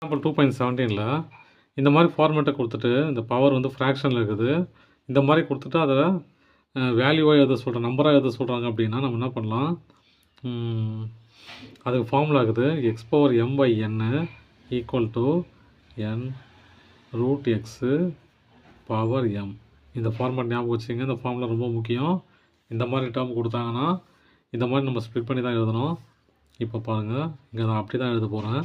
Example 2.17ல் இந்த மாதிரி ஃபார்மேட்டை கொடுத்துட்டு இந்த பவர் வந்து ஃப்ராக்ஷனில் இருக்குது. இந்த மாதிரி கொடுத்துட்டு அதை வேல்யூவாக எதை சொல்கிறேன், நம்பராக எதை சொல்கிறாங்க அப்படின்னா நம்ம என்ன பண்ணலாம், அதுக்கு ஃபார்முலா இருக்குது x power m by n equal to n root x power m. இந்த ஃபார்மேட் ஞாபகம் வச்சுங்க. இந்த ஃபார்முலா ரொம்ப முக்கியம். இந்த மாதிரி டேர்ம் கொடுத்தாங்கன்னா இந்த மாதிரி நம்ம ஸ்ப்ளிட் பண்ணி தான் எழுதணும். இப்போ பாருங்கள், இங்கே நான் அப்படி தான் எழுத போகிறேன்.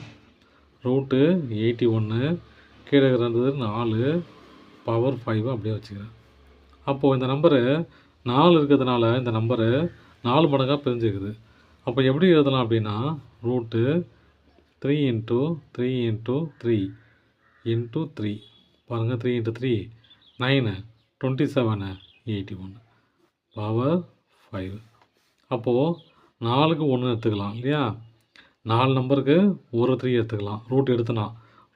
ரூட்டு 81 கீழே இருக்கிறது 4 பவர் 5 அப்படியே வச்சுக்கிறேன். அப்போது இந்த நம்பரு 4 இருக்கிறதுனால இந்த நம்பரு 4 மடங்காக பிரிஞ்சுக்குது. அப்போ எப்படி எழுதலாம் அப்படின்னா ரூட்டு 3 இன்ட்டு 3 இன்ட்டு 3 இன்ட்டு 3 பாருங்கள், 3 இன்ட்டு 3 9 27 81 பவர் 5. அப்போது 4க்கு 1 எடுத்துக்கலாம் இல்லையா, 4 நம்பருக்கு ஒரு 3 எடுத்துக்கலாம். ரூட் எடுத்துனா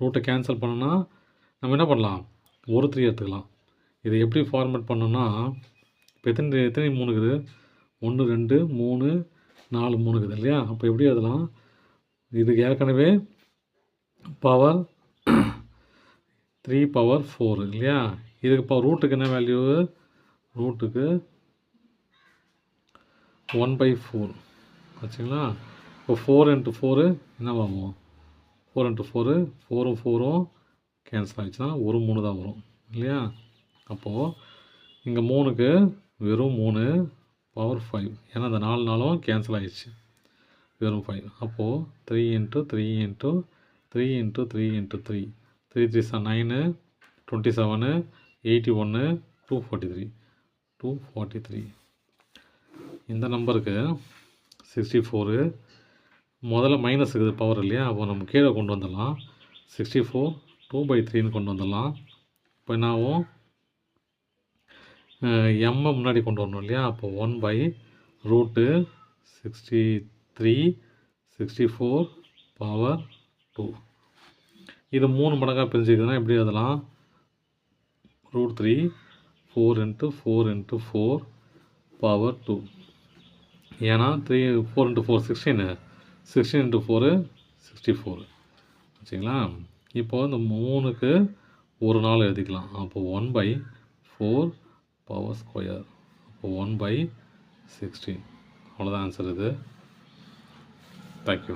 ரூட்டை கேன்சல் பண்ணோன்னா நம்ம என்ன பண்ணலாம், ஒரு 3 எடுத்துக்கலாம். இதை எப்படி ஃபார்மேட் பண்ணோன்னா, இப்போ எத்தனை 3 இருக்குது, 1 2 3 4 3 இருக்குது இல்லையா. அப்போ எப்படி எழுதலாம், இதுக்கு ஏற்கனவே பவர் 3 பவர் 4 இல்லையா. இதுக்கு இப்போ ரூட்டுக்கு என்ன வேல்யூ, ரூட்டுக்கு 1/4 வச்சுங்களா. இப்போ 4 இன்ட்டு 4 என்னவாகும், 4 இன்ட்டு 4 4ம் 4ம் கேன்சல் ஆகிடுச்சுன்னா ஒரு 3 தான் வரும் இல்லையா. அப்போது இங்கே 3க்கு வெறும் 3 பவர் 5, ஏன்னா அந்த 4 நாளும் கேன்சல் ஆகிடுச்சு, வெறும் 5. அப்போது 3 இன்ட்டு 3 இன்ட்டு 3 இன்ட்டு 3 இன்ட்டு 3 3 3 9 27 81 243. இந்த நம்பருக்கு 64 முதல்ல மைனஸ் இருக்குது பவர் இல்லையா. அப்போ நம்ம கீழே கொண்டு வந்துடலாம். 64 2/3ன்னு கொண்டு வந்துடலாம். இப்போ என்ன ஆகும், எம்மை முன்னாடி கொண்டு வரணும் இல்லையா. அப்போ 1/√63 64 பவர் 2. இது 3 மடங்காக பிரிஞ்சுக்குதுன்னா எப்படி எழுதலாம், √3 4 இன்ட்டு 4 இன்ட்டு 4 பவர் 2. ஏன்னா 4 இன்ட்டு 4 16 16 இன்ட்டு 4 64 வச்சுங்களா. இப்போது இந்த 3க்கு ஒரு 4 எழுதிக்கலாம். அப்போது 1/4 பவர் ஸ்கொயர், அப்போ 1/16. அவ்வளோதான் ஆன்சர் இது. தேங்க்யூ.